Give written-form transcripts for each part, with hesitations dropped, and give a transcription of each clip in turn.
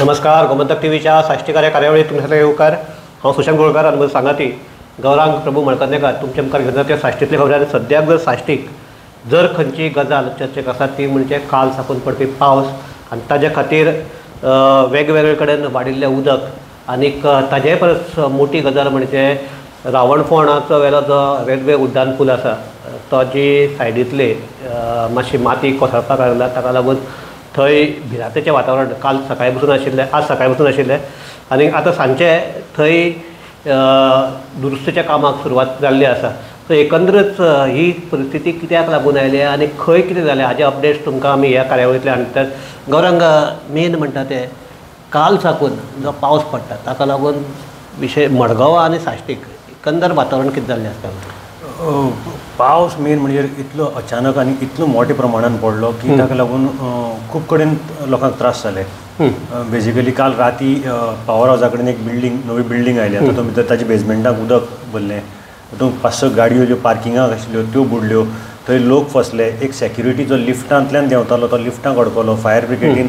नमस्कार. गोमंतक टीव्हीच्या साश्टीकार कार्यावळीत तुमच्या येवकार. हांव सुशांत गोळकार आनी म्हजो सांगाती गौरांग प्रभू मळकर्णेकार तुमचे मुखार घेवन ते साश्टीतले खबरां. सद्याक जर साश्टीक जर खंयची गजाल चर्चेक आसा ती म्हणजे काल साकून पडपी पावस आनी ताजे खातीर वेगवेगळे कडेन वाडिल्लें उदक आनीक ताजे परस मोठी गजाल म्हणजे रावणफोंडाचो वेलो जो रेल्वे उड्डाण पूल आसा तो जी सायडींतले मातशी माती कोसळपाक लागला ताका लागून थंय भिरांतेचें वातावरण काल सकाळी पसून आशिल्लें, आज सकाळी पसून आशिल्लें आनी आतां सांजचें थंय दुरुस्तीच्या कामाक सुरवात जाल्ली आसा. सो एकंदरच ही परिस्थिती कित्याक लागून आयली आनी खंय कितें जालें हाजे अपडेट्स तुमकां आमी ह्या कार्यावळींतल्यान हाडटात. गौरांग, मेन म्हणटा ते काल साकून जो पावस पडटा ताका लागून विशय मडगांव आनी साश्टीक एकंदर वातावरण कितें जाल्लें आसता? पावस मेन म्हणजे इतलो अचानक आनी इतलो मोठ्या प्रमाणान पडलो की ताका लागून खूब कडेन लोकांक त्रास जाले. बेजिकली काल राती पावर हावसा कडेन एक नवी बिल्डींग आयली. तातूंत भितर ताच्या बेजमेंटाक उदक भरलें. तातूंत 5-6 गाडयो ज्यो पार्किंगाक आशिल्ल्यो त्यो बुडल्यो. थंय लोक फसले. एक सेक्युरिटी जो लिफ्टांतल्यान देंवतालो तो लिफ्टांत अडकलो. फायर ब्रिगेडीन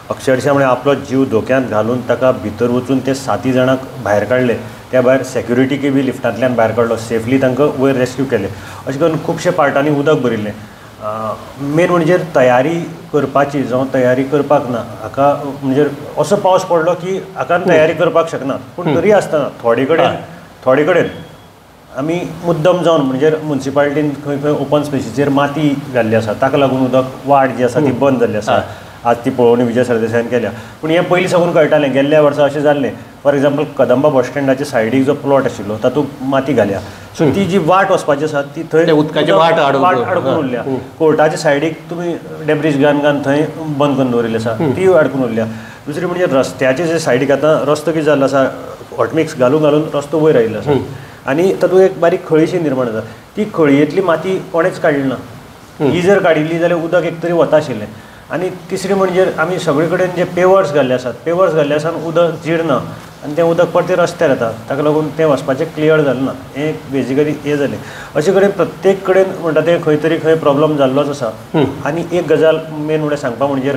अक्षरशा म्हणजे आपलो जीव धोक्यांत घालून ताका भितर वचून ते 7 जाणांक भायर काडले. त्या भायर सेक्युरिटीक बी लिफ्टांतल्यान भायर काडलो. सेफली तांकां वयर रेस्क्यू केले. अशें करून खुबशे पार्टांनी उदक भरिल्लें. मेन म्हणजे तयारी करपाची जावं तयारी करपाक ना हाका म्हणजे असो पावस पडलो की हाका तयारी करपाक शकना. पूण तरी आसतना थोडे कडेन आमी मुद्दम जावन म्हणजे म्युनिसिपालिटीन खंय खंय ओपन स्पेसीचेर माती घाल्ली आसा ताका लागून उदक वाट जी आसा ती बंद जाल्ली आसा. आज ती पळोवणी विजय सरदेसायान केल्या. पूण हें पयलीं साकून कळटालें. गेल्ल्या वर्सा अशें जाल्लें. फॉर एक्झाम्पल कदंबा बस स्टँडाच्या सायडीक जो प्लॉट आशिल्लो तातूंत माती घाल्या. सो ती जी वाट वचपाची आसा ती थंय उदकाची वाट अडकून उरल्या. कोर्टाच्या सायडीक तुमी डेब्रीज घालन थंय बंद करून दवरिल्ली आसा ती अडकून उरल्या. दुसरी म्हणजे रस्त्याचे जे सायडीक आतां रस्तो कितें जाल्लो आसा हॉटमिक्स घालून रस्तो वयर आयिल्लो आसा आनी तातूंत एक बारीक खळीशी निर्माण जाता. ती खळयेंतली माती कोणेच काडली ना. ही जर काडिल्ली जाल्यार उदक एक तरी वता आशिल्लें. आनी तिसरी म्हणजे आमी सगळे कडेन जे पेवर्स घाल्ले आसात पेवर्स घाल्ले आसा उदक जिरना आनी तें उदक परतें रस्त्यार येता. ताका लागून तें वचपाचें क्लियर जालें ना. हें बेजिकली हें जालें. अशे कडेन प्रत्येक कडेन म्हणटा तें खंय तरी खंय प्रॉब्लम जाल्लोच आसा. आनी एक गजाल मेन म्हणल्यार सांगपा म्हणजे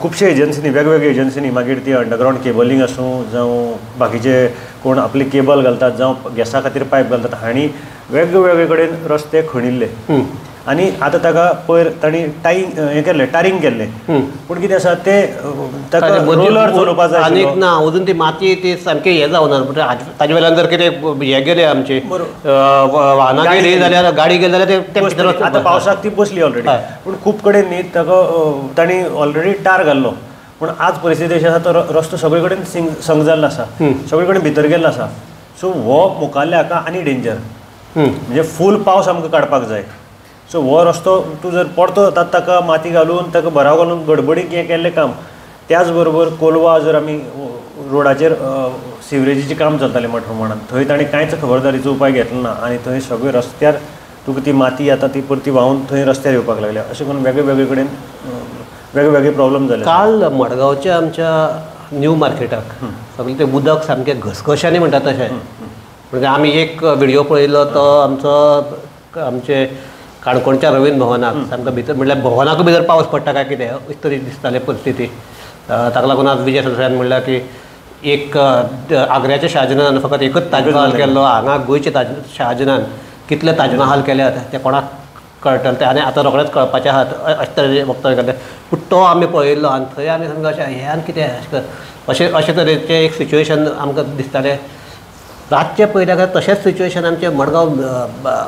खुबशे एजन्सीनी वेगवेगळ्या एजन्सीनी मागीर ती अंडरग्रावंड केबलींग आसूं जावं बाकीचे कोण आपली केबल घालतात जावं गॅसा खातीर पायप घालतात हांणी वेगवेगळे कडेन रस्ते खणिल्ले. आनी आतां ताका पयर तांणी हें केल्लें टारींग केल्लें. पूण कितें आसा तें ताका रोलर चलोवपा जाय आनीक ना अजून ती माती ती सामकी हें जावना. ताजे वेल्यान जर कितें हें गेलें आमचे वाहनां गेलीं जाल्यार गाडी गेली जाल्यार ते भितर आतां पावसाक ती बसली ऑलरेडी. पूण खूब कडेन न्ही ताका तांणी ऑलरेडी टार घाल्लो. पूण आज परिस्थिती अशी आसा तो रस्तो सगळे कडेन संक जाल्लो आसा. सगळे कडेन भितर गेल्लो आसा. सो हो मुखाल्ल्या हाका आनी डेंजर म्हणजे फूल पावस आमकां काडपाक जाय. सो हो रस्तो तूं जर परतो जाता ताका माती घालून ताका भराव घालून गडबडीक हें केल्लें काम. त्याच बरोबर कोलवा जर आमी रोडाचेर सिवरेजीचें काम चलतालें मोठ्या प्रमाणान थंय ताणें कांयच खबरदारीचो उपाय घेतलो ना आनी थंय सगळे रस्त्यार तुका ती माती आतां ती परती व्हांवून थंय रस्त्यार येवपाक लागल्या. अशें करून वेगळे कडेन वेगवेगळे प्रॉब्लेम जाले. काल मडगांवच्या आमच्या न्यू मार्केटाक सगळें तें उदक सामकें घसघश्यानी म्हणटात तशें. म्हणजे आमी एक व्हिडियो पळयलो तो आमचे काणकोणच्या रवींद्र भवनाक सामकें भितर म्हणल्यार भवनाकूय भितर पावस पडटा काय कितें अशी तरी दिसताले परिस्थिती. ताका लागून आज विजय सरदेसायान म्हणल्यार की एक आग्र्याच्या शाहजहानान फकत एकच ताजमहाल केल्लो. हांगा गोंयच्या शाहजहानान कितले ताजमहाल केल्यात ते कोणाक कळटलें ते आनी आतां रोखडेंच कळपाचें आहा अशें तरेचें वक्तव्य केलें. पूण तो आमी पळयल्लो आनी थंय आमी सामकें अशें हें आनी कितें अशें तरेचें एक सिच्युएशन आमकां दिसतालें. रातचे पयल्या तशेंच सिच्युएशन आमचे मडगांव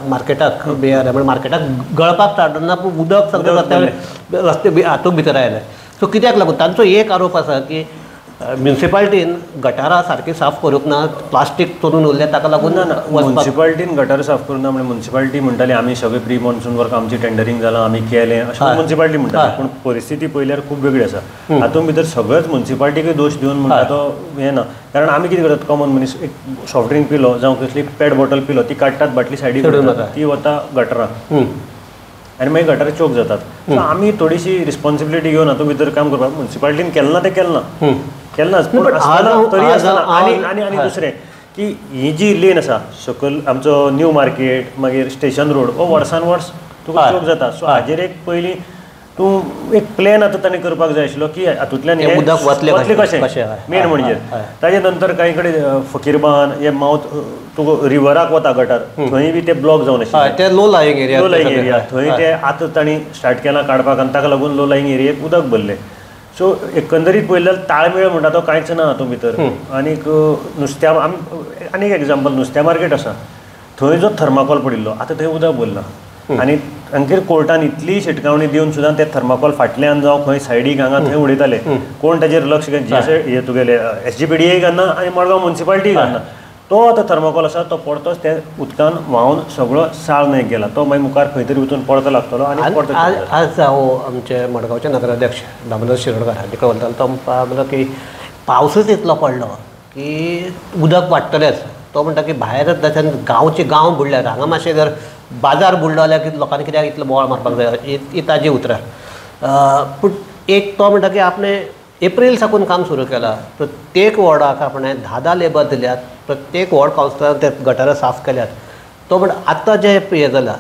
मार्केटाक म्हणजे मार्केटाक गळपाक स्टार्ट ना पूण उदक सगळें रस्ते हातूंत भितर आयले. सो कित्याक लागून तांचो एक आरोप आसा की म्युनिसिपालिटीन गटारां सारकी साफ करूंक ना. प्लास्टीक चोरून उरलें ताका लागून म्युनिसिपालिटीन गटार साफ करूं ना म्हणजे म्युनिसिपालिटी म्हणटाली आमी सगळे प्री मॉन्सून वर्क आमची टेंडरींग जालां आमी केलें अशें म्युनिसिपालिटी म्हणटा. पूण परिस्थिती पळयल्यार खूब वेगळी आसा. हातूंत भितर सगळेच म्युनिसिपालिटीकय दोश दिवन म्हणटा तो हें ना. कारण आमी कितें करतात कॉमन मनीस एक सॉफ्ट ड्रिंक पिलो जावं कसली पेट बॉटल पिलो ती काडटात बाटली सायडीक ती वता गटाराक आनी मागीर गटार चोक जातात. सो आमी थोडीशी रिस्पॉन्सिबिलिटी घेवन हातूंत भितर काम करपाक म्युनिसिपालिटीन केलें ना तें केलनाच. पूण तरी आसतना आनी दुसरें की ही जी लेन आसा सकयल आमचो न्यू मार्केट मागीर स्टेशन रोड हो वर्सान वर्स तुका चोक जाता. सो हाजेर एक पयलीं तूं एक प्लॅन आतां ताणें करपाक जाय आशिल्लो की हातूंतल्यान तें उदक वतलें कशें कशें मेन म्हणजे ताजे नंतर कांय कडेन फकीरबान हे मावथ तुका रिवराक वता गटार थंय बी ते ब्लॉक जावन आशिल्ले ते low lying area low lying area थंय ते आतां तांणी स्टार्ट केलां काडपाक आनी ताका लागून लो लायिंग एरियेक उदक भरलें सो एकंदरीत पळयल्यार ताळमेळ म्हणटा तो कांयच ना हातूंत भितर आनीक नुस्त्या आनीक एग्जांपल नुस्त्या मार्केट आसा थंय जो थर्माकोल पडिल्लो आतां थंय उदक भरलां आनी तांचेर कोर्टान इतली शिटकावणी दिवन सुद्दां ते थर्माकोल फाटल्यान जावं खंय सायडीक हांगा थंय उडयताले कोण ताचेर लक्ष हे तुगेले SGPDA घालना आनी मडगांव म्युनिसिपालिटी घालना तो आतां थर्माकोल आसा तो परतोच त्या उदकान व्हांवन सगळो साळ न्हंयेक गेला तो मागीर मुखार खंय तरी वचून पडतो लागतलो आनी परतो आज हांव आमचे मडगांवचे नगराध्यक्ष दामोदर शिरोडकर हांचे कडेन वतालो तो म्हणलो की पावसूच इतलो पडलो की उदक वाडटलेंच तो म्हणटा की भायर गांव बुडल्यात हांगा मातशें जर बाजार बुडलो जाल्यार लोकांनी कित्याक इतलो बोवाळ मारपाक जाय ही ताजी उतरां पूण एक तो म्हणटा की आपणे एप्रील साकून काम सुरू केलां प्रत्येक वॉर्डाक आपणें 10 लेबर दिल्यात प्रत्येक वॉर्ड कावन्सिलरान ते गटारां साफ केल्यात तो म्हणटा आतां जे हें जालां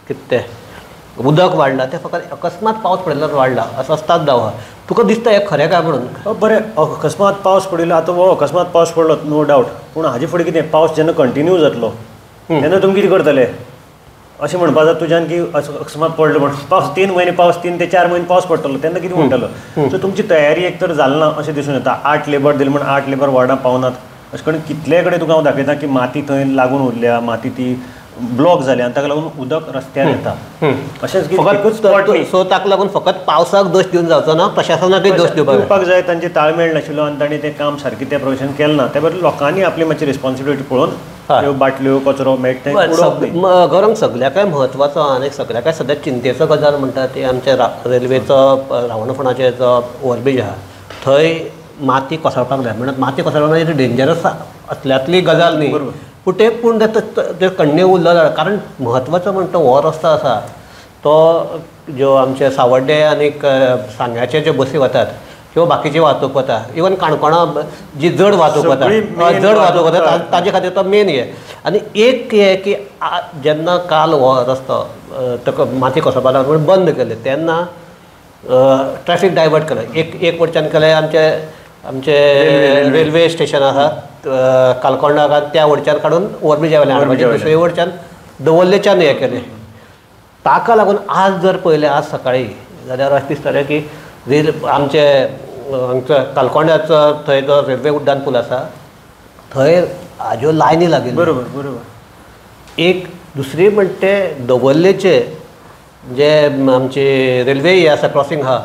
कितें तें उदक वाडलां तें फकत अकस्मात पावस पडिल्ल्यान वाडलां असो अस्ताद दावा तुका दिसता हें खरें काय म्हणून बरें अकस्मात पावस पडिल्लो आतां हो अकस्मात पावस पडलो नो डावट पूण हाजे फुडें कितें पावस जेन्ना कंटिन्यू जातलो तेन्ना तुमी कितें करतले अशें म्हणपा जाता तुज्यान की अकस्मात पडलो म्हण पावस 3 म्हयने पावस 3 ते 4 म्हयने पावस पडटलो तेन्ना कितें म्हणटलो सो तुमची तयारी एक तर जालना अशें दिसून येता 8 लेबर दिले म्हण 8 लेबर वॉर्डां पावनात अशें करून कितले कडेन तुका हांव दाखयता की माती थंय लागून उरल्या माती ती ब्लॉक जाल्या आनी ताका लागून उदक रस्त्यार येता अशेंच सो ताका लागून फकत पावसाक दोश दिवन जावचो ना प्रशासनाकूय दोश दिवपाक जाय तांचे ताळमेळ नाशिल्लो आनी तांणी तें काम सारकें त्या प्रकारान केलें ना त्या बरोबर लोकांनी आपली मातशी रिस्पॉन्सिबिलिटी पळोवन ह्यो बाटल्यो कचरो मेळटा गरम सगळ्याकाय म्हत्वाचो आनी सगळ्याकाय सद्या चिंतेचो गजाल म्हणटा ती आमच्या रेल्वेचो रावणफणाचे जो ओवरब्रीज आहा थंय माती कोसळपाक जाय म्हणत माती कोसळपाक डेंजरस असल्यातली गजाल न्ही पूण ते कंटिन्यू उरलो जाल्यार कारण म्हत्वाचो म्हणटा हो रस्तो आसा तो ज्यो आमचे सावड्डे आनी सांग्याचे ज्यो बसी वतात किंवा बाकीची वाहतूक वता इवन काणकोणा जी जड वाहतूक वता ताजे खातीर तो मेन हे आनी एक हे की जेन्ना काल हो रस्तो ताका माती कोसळपाक लागून म्हणून बंद केले तेन्ना ट्रॅफिक डायवर्ट केलें एक वटच्यान केलें आमचे रेल्वे स्टेशन आसा कालकोंडा त्या वटच्यान काडून ओवरब्रीज हाडपाचें दुसरे वटच्यान दवल्लेच्यान हें केलें ताका लागून आज जर पळयलें आज सकाळीं जाल्यार अशें दिसतालें की आमचे कालकोंड्याचो थंय जो रेल्वे उड्डाण पूल आसा थंय हाज्यो लायनी लागिल्ल्यो बरोबर एक दुसरी म्हणटे दवल्लेचे जे आमची रेल्वे ही आसा क्रॉसींग आहा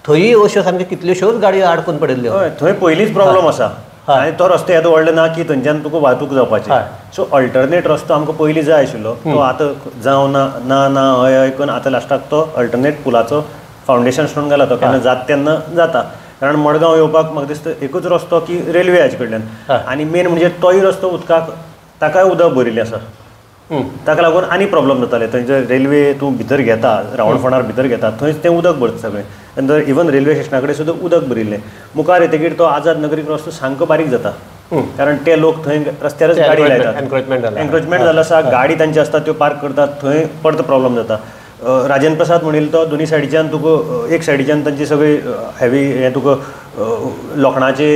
थंय अश्यो सामक्यो कितल्योश्योच गाडयो आडकून पडिल्ल्यो हय थंय पयलींच प्रॉब्लम आसा आनी तो रस्तो येदो व्हडलो ना की थंयच्यान तुका वाहतूक जावपाची सो अल्टरनेट रस्तो आमकां पयलीं जाय आशिल्लो तो आतां जावं ना ना हय हय करून आतां लास्टाक तो अल्टरनेट पुलाचो फावंडेशन स्टोन घाला तो केन्ना जाता तेन्ना जाता कारण मडगांव येवपाक म्हाका दिसता एकूच रस्तो की रेल्वे हाजे कडल्यान आनी मेन म्हणजे तोय रस्तो उदकाक ताकाय उदक भरिल्लें आसा ताका लागून आनी प्रॉब्लम जाताले थंय रेल्वे तूं भितर घेता रावणफणार भितर घेता थंयच तें उदक भरता सगळें नंतर इवन रेल्वे स्टेशना कडेन सुद्दां उदक भरिल्लें मुखार येतकीर तो आझाद नगरीक रस्तो सामको बारीक जाता कारण ते लोक थंय रस्त्यारच गाडी लायतात एन्क्रोचमेंट जालो आसा गाडी तांच्यो आसता त्यो पार्क करतात थंय परतो प्रॉब्लम जाता राजेंद्र प्रसाद म्हणिल्लो तो दोनी सायडीच्यान तुका एक सायडीच्यान तांची सगळी हेवी हें तुका लोखणाचे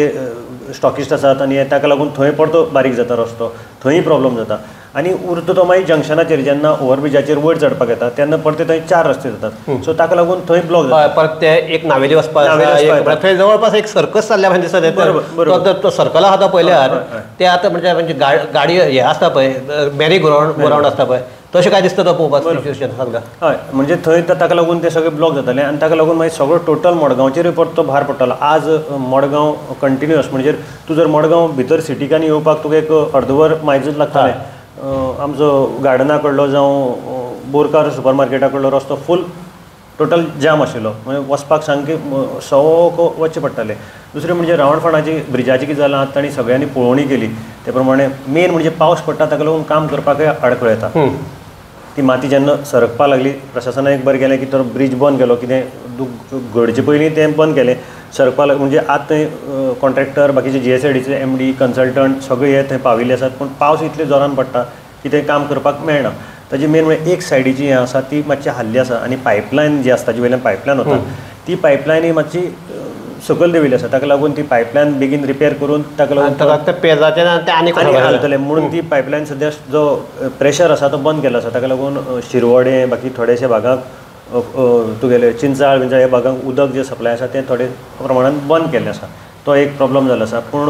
स्टॉकिस्ट आसात आनी ताका लागून थंय परतो बारीक जाता रस्तो थंय प्रॉब्लम जाता आनी उरता तो मागीर जंक्शनाचेर जेन्ना ओवरब्रिजाचेर वयर चडपाक येता तेन्ना परते थंय 4 रस्ते जातात सो ताका लागून थंय ब्लॉक जाता परत ते एक नावेली वचपाक थंय जवळपास एक सर्कस चल्ल्या म्हणजे दिसता तो सर्कल आहा तो पयल्यार ते आतां म्हणजे गाडी हे आसता पळय मॅरी ग्रावंड आसता पळय तशें काय दिसता तो पळोवपाक सिच्युएशन सगळें हय म्हणजे थंय ताका लागून ते सगळे ब्लॉक जाताले आनी ताका लागून मागीर सगळो टोटल मडगांवचेरूय परतो भार पडटालो आज मडगांव कंटिन्युअस म्हणजे तूं जर मडगांव भितर सिटीकांनी येवपाक तुका एक अर्दवर मायजूच लागतालें आमचो गार्डना कडलो जावं बोरकार सुपर मार्केटा कडलो रस्तो फूल टोटल जाम आशिल्लो म्हणजे वचपाक सामकें सवको वचचें पडटालें दुसरें म्हणजे रावणफणाची ब्रिजाची कितें जालां तांणी सगळ्यांनी पळोवणी केली ते प्रमाणे मेन म्हणजे पावस पडटा ताका लागून काम करपाकय आडखळ येता ती माती जेन्ना सरकपाक लागली प्रशासनान एक बरें केलें की तो ब्रीज बंद केलो कितें घडचे पयलीं तें बंद केलें सरकपाक लागलें म्हणजे आतां थंय कॉन्ट्रॅक्टर बाकीचे GSIDचे MD कन्सल्टंट सगळे हे थंय पाविल्ले आसात पूण पावस इतले जोरान पडटा की तें काम करपाक मेळना ताजी मेन म्हणजे एक सायडीची हें आसा ती मातशी हल्ली आसा आनी पायपलायन जी आसता ताजे वयल्यान पायपलायन वता ती पायपलायन ही मातशी सकयल देविल्ली आसा ताका लागून ती पायपलायन बेगीन रिपेर करून ताका लागून ताका ते पेजाचे ते आनी घालतले म्हणून ती पायपलायन सद्या जो प्रेशर आसा तो बंद केल्लो आसा ताका लागून शिरवडे बाकी थोडेशे भागाक तुगेले चिंचाळ विंचाळ ह्या भागांक उदक जे सप्लाय आसा तें थोडे प्रमाणान बंद केल्लें आसा तो एक प्रॉब्लम जाल्लो आसा पूण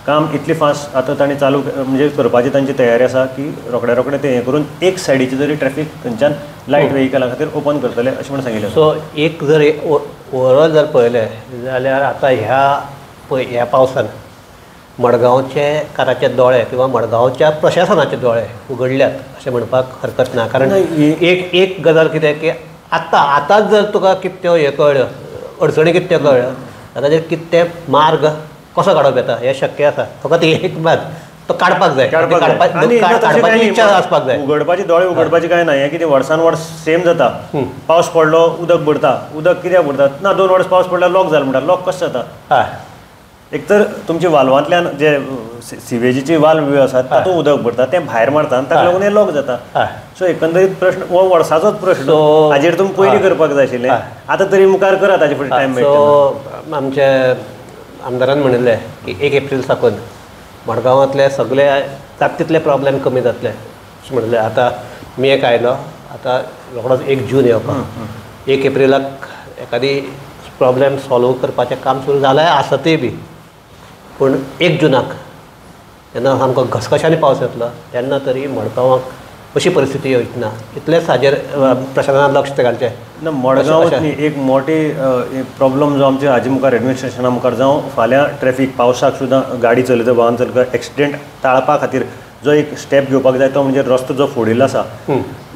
काम इतली फास्ट आतां तांणी चालू म्हणजे करपाची तांची तयारी आसा की रोखडे रोखडे तें हें करून एक सायडीची जरी ट्रॅफीक थंयच्यान लायट व्हेहिकला खातीर ओपन करतले अशें म्हणून सांगिल्लें. सो एक जर ओवरऑल जर पळयलें जाल्यार आतां ह्या पावसान मडगांवचे काराचे दोळे किंवा मडगांवच्या प्रशासनाचे दोळे उगडल्यात अशें म्हणपाक हरकत ना. कारण एक गजाल कितें की आतांच जर तुका कितें हें कळ्ळ्यो अडचणी कितें कळ्ळ्यो ताचेर कितें मार्ग कसो काडप येता हें शक्य आसा. फकत एक बात तो काडपाक जाय काडपाची इच्छा आसपाक जाय. उगडपाची दोळे उगडपाची काय ना हें कितें वर्सान वर्स सेम जाता. पावस पडलो उदक बुडता उदक कित्याक बुडता ना 2 वर्स पावस पडल्यार लॉक जालो म्हणटा लॉक कशें जाता. हय एक तर तुमच्या वाल्वांतल्यान जे सिवेजीची वाल्व आसात तातूंत उदक भरता तें भायर मारता आनी ताका लागून हें लॉक जाता. सो एकंदरीत प्रश्न हो वर्साचोच प्रश्न हाजेर तुमी पयलीं करपाक जाय आशिल्लें. आतां तरी मुखार करात ताजे फुडें टायम मेळटा. सो आमचे आमदारान म्हणिल्लें की 1 एप्रील साकून मडगांवांतले सगळे जाता तितले प्रॉब्लेम कमी जातले अशें म्हणिल्लें. आतां मे एक आयलो आतां रोखडोच 1 जून येवपाक 1 एप्रिलाक एखादी प्रॉब्लेम सॉल्व करपाचें काम सुरू जालें आसतय बी पूण 1 जुनाक जेन्ना सामको घसघश्यानी पावस येतलो तेन्ना तरी मडगांवाक अशी परिस्थिती येवची ना. इतलेंच हाजेर प्रशासनान लक्ष घालचें. ना मडगांव एक मोठी प्रॉब्लम जो आमच्या हाजे मुखार एडमिनिस्ट्रेशना मुखार जावं फाल्यां ट्रॅफीक पावसाक सुद्दां गाडी चलयता वाहन चलयता एक्सिडेंट टाळपा खातीर जो एक स्टेप घेवपाक जाय तो म्हणजे रस्तो जो फोडिल्लो आसा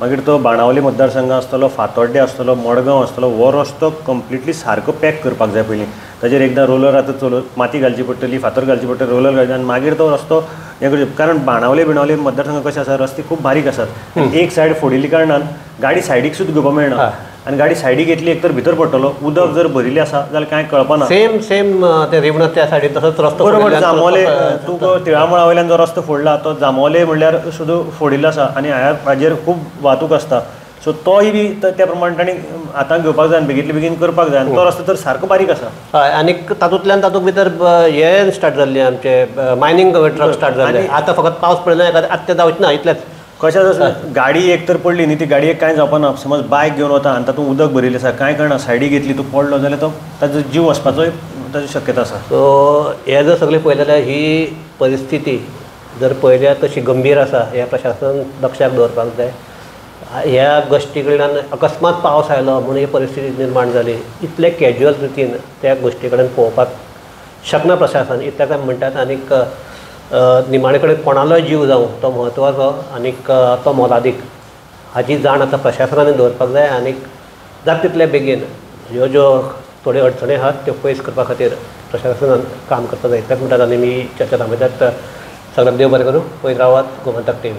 मागीर तो बाणावली मतदारसंघ आसतलो फातोड्डे आसतलो मडगांव आसतलो हो रस्तो कंप्लिटली सारको पॅक करपाक जाय पयलीं. ताजेर एकदां रोलर आतां चलोवन माती घालची पडटली फातर घालची पडटली रोलर घालची आनी मागीर तो रस्तो हें करचें. कारण बाणावले मतदारसंघ कशें आसा रस्ते खूब बारीक आसात. एक सायड फोडिल्ली कारणान गाडी सायडीक सुद्दां घेवपाक मेळना आनी गाडी सायडीक घेतली एक तर भितर पडटलो उदक जर भरिल्लें आसा जाल्यार कांय कळपाना. सेम ते रिवणां त्या सायडीन तसोच रस्तो बरोबर जामोले तुका तिळामळा वयल्यान जो रस्तो फोडला तो जामोले म्हणल्यार सुद्दां फोडिल्लो आसा आनी हाजेर खूब वाहतूक आसता. सो तोय बी त्या प्रमाणे तांणी आतां घेवपाक जाय आनी बेगींतले बेगीन करपाक जाय. आनी तो रस्तो तर सारको बारीक आसा. हय आनी तातूंत भितर हे स्टार्ट जाल्लें आमचे मायनींग ट्रक स्टार्ट जाल्ले. आतां फकत पावस पडलो आतां जावचें ना इतलेंच. कशें गाडी एक तर पडली न्ही ती गाडयेक कांय जावपाना. समज बायक घेवन वता आनी तातूंत उदक भरिल्लें आसा कांय कळना सायडीक घेतली तूं पडलो जाल्यार तो ताजो जीव वचपाचोय ताजी शक्यता आसा. सो हे जर सगळें पळयलें जाल्यार ही परिस्थिती जर पळयल्यार तशी गंभीर आसा. ह्या प्रशासन लक्षाक दवरपाक जाय. ह्या गोश्टी कडल्यान अकस्मात पावस आयलो म्हणून ही परिस्थिती निर्माण जाली. इतले कॅज्युअल रितीन त्या गोश्टी कडेन पळोवपाक शकना प्रशासन. इतल्या म्हणटात आनीक निमाणे कडेन कोणालोय जीव जावं तो म्हत्वाचो आनीक तो मोलादीक हाची जाण आतां प्रशासनान दवरपाक जाय. आनीक जाता तितले बेगीन ज्यो थोड्यो अडचणी आसात त्यो पयस करपा खातीर प्रशासनान काम करपाक जाय. इतल्याच म्हणटात आनी मी चर्चा थांबयतात. सगळ्यांक देव बरें करूं. पळयत रावात गोमंतक TV.